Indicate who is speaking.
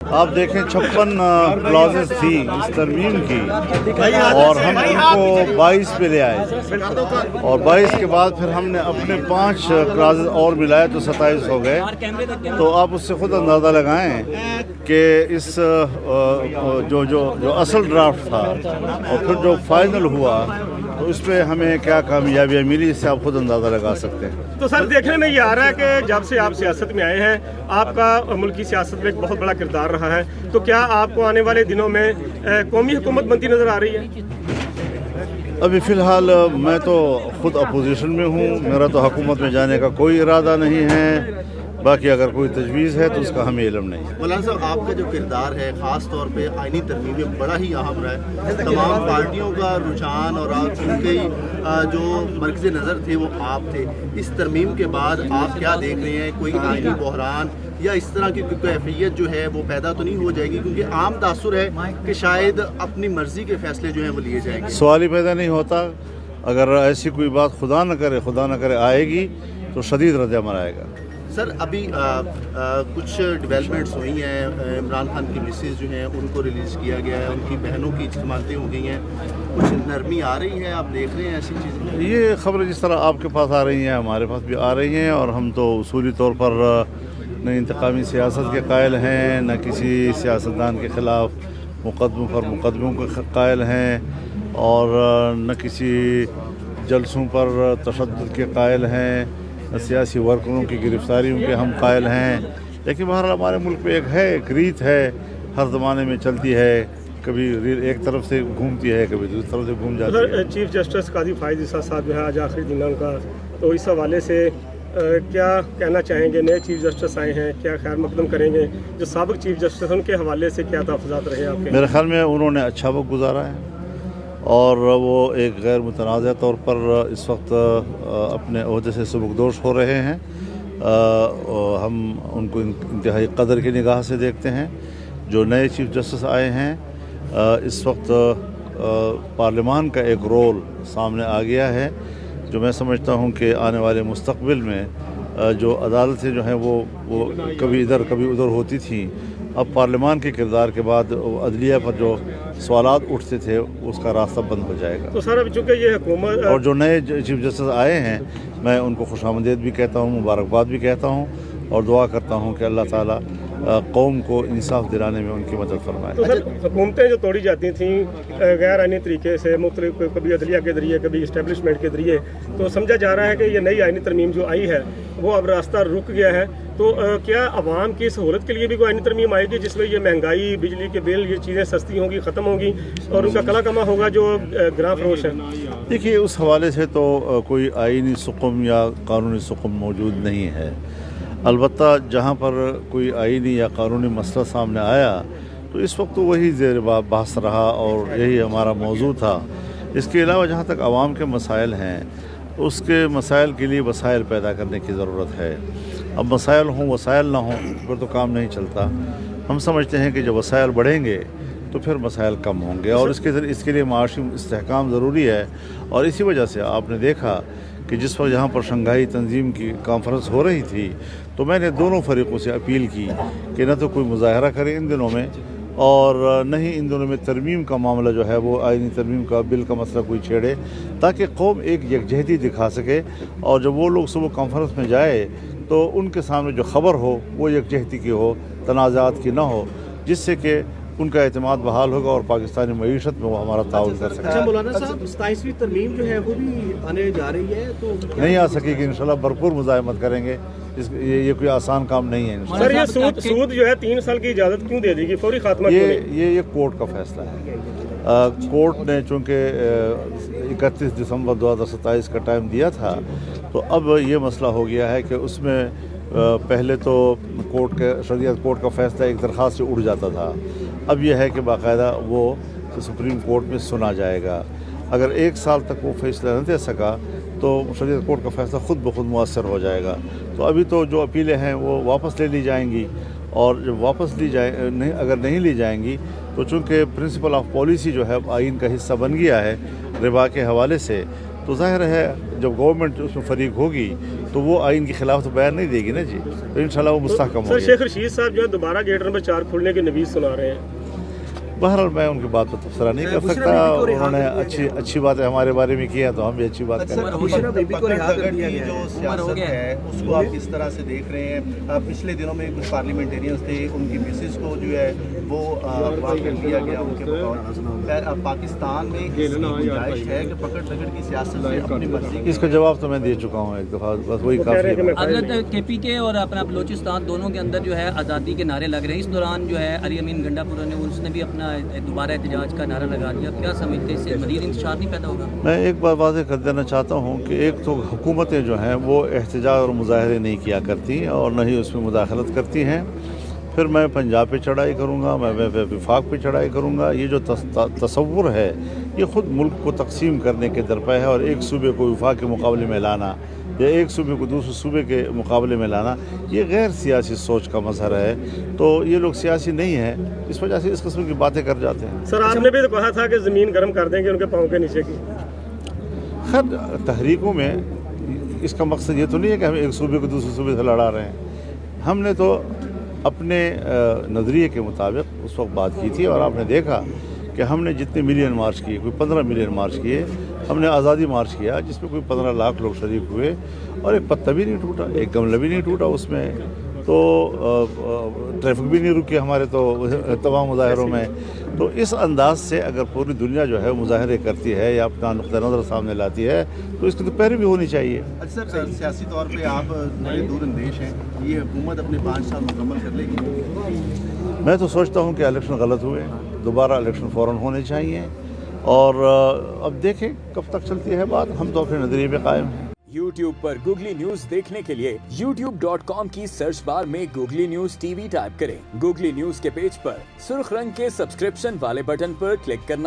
Speaker 1: آپ دیکھیں 56 کلازز تھی اس ترمیم کی اور ہم ان کو 22 پہ لے آئے اور 22 کے بعد پھر ہم نے اپنے 5 کلازز اور ملائے تو 27 ہو گئے. تو آپ اس سے خود اندازہ لگائیں کہ اس جو اصل ڈرافٹ تھا اور پھر جو فائنل ہوا تو اس پہ ہمیں کیا کامیابیاں ملی، اس سے آپ خود اندازہ لگا سکتے ہیں.
Speaker 2: تو سر دیکھنے میں یہ آ رہا ہے کہ جب سے آپ سیاست میں آئے ہیں آپ کا ملکی سیاست میں ایک بہت بڑا کردار رہا ہے، تو کیا آپ کو آنے والے دنوں میں قومی حکومت بنتی نظر آ رہی ہے؟
Speaker 1: ابھی فی الحال میں تو خود اپوزیشن میں ہوں، میرا تو حکومت میں جانے کا کوئی ارادہ نہیں ہے. باقی اگر کوئی تجویز ہے تو اس کا ہمیں علم نہیں ہے.
Speaker 3: مولانا صاحب، آپ کا جو کردار ہے خاص طور پہ آئینی ترمیم میں بڑا ہی اہم رہا ہے. تمام پارٹیوں کا رجحان اور ان کے جو مرکز نظر تھے وہ آپ تھے. اس ترمیم کے بعد آپ کیا دیکھ رہے ہیں؟ کوئی آئینی بحران یا اس طرح کی کیفیت جو ہے وہ پیدا تو نہیں ہو جائے گی؟ کیونکہ عام تاثر ہے کہ شاید اپنی مرضی کے فیصلے جو ہیں وہ لیے جائیں گے.
Speaker 1: سوال ہی پیدا نہیں ہوتا. اگر ایسی کوئی بات خدا نہ کرے آئے گی تو شدید رد عمل آئے گا.
Speaker 3: سر، ابھی کچھ ڈیولپمنٹس ہوئی ہیں. عمران خان کی مسز جو ہیں ان کو ریلیز کیا گیا ہے، ان کی بہنوں کی ضمانتیں ہو گئی ہیں. کچھ نرمی آ رہی ہے؟ آپ دیکھ رہے ہیں ایسی چیزیں؟
Speaker 1: یہ خبریں جس طرح آپ کے پاس آ رہی ہیں ہمارے پاس بھی آ رہی ہیں، اور ہم تو اصولی طور پر نہ انتقامی سیاست کے قائل ہیں، نہ کسی سیاستدان کے خلاف مقدموں کے قائل ہیں، اور نہ کسی جلسوں پر تشدد کے قائل ہیں، نہ سیاسی ورکروں کی گرفتاریوں کے ہم قائل ہیں. لیکن بہرحال ہمارے ملک میں ایک ریت ہے، ہر زمانے میں چلتی ہے. کبھی ایک طرف سے گھومتی ہے، کبھی دوسری طرف سے گھوم جاتی ہے.
Speaker 2: چیف جسٹس قاضی فائز عیسیٰ صاحب جو ہے آج آخری دن ان کا، تو اس حوالے سے کیا کہنا چاہیں گے؟ نئے چیف جسٹس آئے ہیں، کیا خیر مقدم کریں گے؟ جو سابق چیف جسٹس ان کے حوالے سے کیا تحفظات رہے آپ کے؟
Speaker 1: میرے خیال میں انہوں نے اچھا وقت گزارا ہے، اور وہ ایک غیر متنازع طور پر اس وقت اپنے عہدے سے سبکدوش ہو رہے ہیں. ہم ان کو انتہائی قدر کی نگاہ سے دیکھتے ہیں. جو نئے چیف جسٹس آئے ہیں، اس وقت پارلیمان کا ایک رول سامنے آ گیا ہے، جو میں سمجھتا ہوں کہ آنے والے مستقبل میں جو عدالتیں جو ہیں وہ کبھی ادھر کبھی ادھر ہوتی تھیں، اب پارلیمان کے کردار کے بعد عدلیہ پر جو سوالات اٹھتے تھے اس کا راستہ بند ہو جائے گا.
Speaker 2: تو سر اب چونکہ یہ حکومت
Speaker 1: اور جو نئے چیف جسٹس آئے ہیں، میں ان کو خوش آمدید بھی کہتا ہوں، مبارکباد بھی کہتا ہوں، اور دعا کرتا ہوں کہ اللہ تعالیٰ قوم کو انصاف دلانے میں ان کی مدد فرمائے.
Speaker 2: تو سر حکومتیں جو توڑی جاتی تھیں غیر آئینی طریقے سے، مختلف کبھی عدلیہ کے ذریعے، کبھی اسٹیبلشمنٹ کے ذریعے، تو سمجھا جا رہا ہے کہ یہ نئی آئینی ترمیم جو آئی ہے وہ اب راستہ رک گیا ہے. تو کیا عوام کی سہولت کے لیے بھی کوئی آئینی ترمیم آئے گی جس میں یہ مہنگائی، بجلی کے بل، یہ چیزیں سستی ہوں گی، ختم ہوں گی، اور ان کا کلا کما ہوگا جو گراں فروش ہے؟
Speaker 1: دیکھیے، اس حوالے سے تو کوئی آئینی سقم یا قانونی سقم موجود نہیں ہے. البتہ جہاں پر کوئی آئینی یا قانونی مسئلہ سامنے آیا تو اس وقت تو وہی زیر بحث رہا اور یہی ہمارا موضوع تھا. اس کے علاوہ جہاں تک عوام کے مسائل ہیں، اس کے مسائل کے لیے وسائل پیدا کرنے کی ضرورت ہے. اب مسائل ہوں، وسائل نہ ہوں، پھر تو کام نہیں چلتا. ہم سمجھتے ہیں کہ جب وسائل بڑھیں گے تو پھر مسائل کم ہوں گے، اور اس کے لیے معاشی استحکام ضروری ہے. اور اسی وجہ سے آپ نے دیکھا کہ جس وقت جہاں پر شنگھائی تنظیم کی کانفرنس ہو رہی تھی تو میں نے دونوں فریقوں سے اپیل کی کہ نہ تو کوئی مظاہرہ کرے ان دنوں میں، اور نہ ہی ان دنوں میں ترمیم کا معاملہ جو ہے وہ آئینی ترمیم کا بل کا مسئلہ کوئی چھیڑے، تاکہ قوم ایک یکجہتی دکھا سکے. اور جب وہ لوگ صبح کانفرنس میں جائے تو ان کے سامنے جو خبر ہو وہ یکجہتی کی ہو، تنازعات کی نہ ہو، جس سے کہ ان کا اعتماد بحال ہوگا اور پاکستانی معیشت میں وہ ہمارا تعاون کر سکتے ہیں.
Speaker 3: مولانا صاحب، 27ویں ترمیم جو ہے وہ بھی آنے جا رہی ہے، تو
Speaker 1: نہیں آ سکے گی. انشاءاللہ بھرپور مزاحمت کریں گے. یہ کوئی آسان کام نہیں ہے.
Speaker 2: سر، یہ سود جو ہے 3 سال کی اجازت کیوں دے دی گئی؟ فوری خاتمہ کیوں نہیں؟
Speaker 1: یہ کورٹ کا فیصلہ ہے. کورٹ نے چونکہ 31 دسمبر 2027 کا ٹائم دیا تھا، تو اب یہ مسئلہ ہو گیا ہے کہ اس میں پہلے تو شریعت کورٹ کا فیصلہ ایک درخواست سے اڑ جاتا تھا. اب یہ ہے کہ باقاعدہ وہ سپریم کورٹ میں سنا جائے گا. اگر 1 سال تک وہ فیصلہ نہ دے سکا تو شریعت کورٹ کا فیصلہ خود بخود مؤثر ہو جائے گا. تو ابھی تو جو اپیلیں ہیں وہ واپس لے لی جائیں گی، اور جب واپس اگر نہیں لی جائیں گی تو چونکہ پرنسپل آف پالیسی جو ہے آئین کا حصہ بن گیا ہے ربا کے حوالے سے، تو ظاہر ہے جب گورنمنٹ اس میں فریق ہوگی تو وہ آئین کے خلاف تو بیان نہیں دے گی نا جی، تو انشاءاللہ وہ مستحکم
Speaker 2: سر
Speaker 1: ہوگی۔
Speaker 2: شیخ رشید صاحب جو ہے دوبارہ گیٹ نمبر 4 کھولنے کی نوید سنا رہے ہیں۔
Speaker 1: بہرحال میں ان کی بات پر تبصرہ نہیں کر سکتا، انہوں نے اچھی باتیں ہمارے بارے میں کی ہیں تو ہم بھی اچھی بات کریں۔
Speaker 3: جو سیاست ہے اس کو آپ کس طرح سے دیکھ رہے ہیں؟ پچھلے دنوں میں کچھ پارلیمنٹیرینز تھے، ان کی مسز کو جو ہے وہ اغوا کر لیا گیا ان کے بطور۔ پاکستان میں اس کی گنجائش ہے کہ پکڑ دھکڑ کی سیاست سے اپنی مرضی؟
Speaker 1: اس کا جواب تو میں دے چکا ہوں ایک دفعہ، بس وہی کافی ہے۔
Speaker 4: حضرت کے پی کے اور اپنا بلوچستان دونوں کے اندر جو ہے آزادی کے نعرے لگ رہے ہیں، اس دوران جو ہے علی امین گنڈا پورہ نے اس نے بھی اپنا دوبارہ احتجاج کا نعرہ لگا دیا، کیا سمجھتے ہیں اس سے مزید انتشار نہیں پیدا ہوگا؟
Speaker 1: میں ایک بات واضح کر دینا چاہتا ہوں کہ ایک تو حکومتیں جو ہیں وہ احتجاج اور مظاہرے نہیں کیا کرتی اور نہ ہی اس میں مداخلت کرتی ہیں۔ پھر میں پنجاب پہ چڑھائی کروں گا، میں وفاق پہ چڑھائی کروں گا، یہ جو تصور ہے یہ خود ملک کو تقسیم کرنے کے درپے ہے، اور ایک صوبے کو وفاق کے مقابلے میں لانا یا ایک صوبے کو دوسرے صوبے کے مقابلے میں لانا یہ غیر سیاسی سوچ کا مظہر ہے۔ تو یہ لوگ سیاسی نہیں ہیں، اس وجہ سے اس قسم کی باتیں کر جاتے ہیں۔
Speaker 2: سر آپ نے بھی تو کہا تھا کہ زمین گرم کر دیں گے ان کے پاؤں کے نیچے کی۔
Speaker 1: خیر تحریکوں میں اس کا مقصد یہ تو نہیں ہے کہ ہم ایک صوبے کو دوسرے صوبے سے لڑا رہے ہیں، ہم نے تو اپنے نظریے کے مطابق اس وقت بات کی تھی، اور آپ نے دیکھا کہ ہم نے جتنے ملین مارچ کیے، کوئی 15 ملین مارچ کیے، ہم نے آزادی مارچ کیا جس میں کوئی 15 لاکھ لوگ شریک ہوئے، اور ایک پتہ بھی نہیں ٹوٹا، ایک گملہ بھی نہیں ٹوٹا اس میں، تو ٹریفک بھی نہیں رکی ہمارے تو تمام مظاہروں میں۔ تو اس انداز سے اگر پوری دنیا جو ہے مظاہرے کرتی ہے یا اپنا نقطہ نظر سامنے لاتی ہے تو اس کی تو پیروی بھی ہونی چاہیے۔
Speaker 3: اچھا سر، سیاسی طور پہ آپ بڑے دور اندیش ہیں، یہ حکومت اپنے 5 سال مکمل کر لے گی؟
Speaker 1: میں تو سوچتا ہوں کہ الیکشن غلط ہوئے، دوبارہ الیکشن فوراً ہونے چاہیے، اور اب دیکھیں کب تک چلتی ہے بات، ہم تو اپنے نظریے پہ قائم ہیں۔
Speaker 5: YouTube پر گوگلی نیوز دیکھنے کے لیے youtube.com کی سرچ بار میں googly news T V type کریں۔ گوگلی نیوز کے پیج پر سرخ رنگ کے سبسکرپشن والے بٹن پر کلک کرنا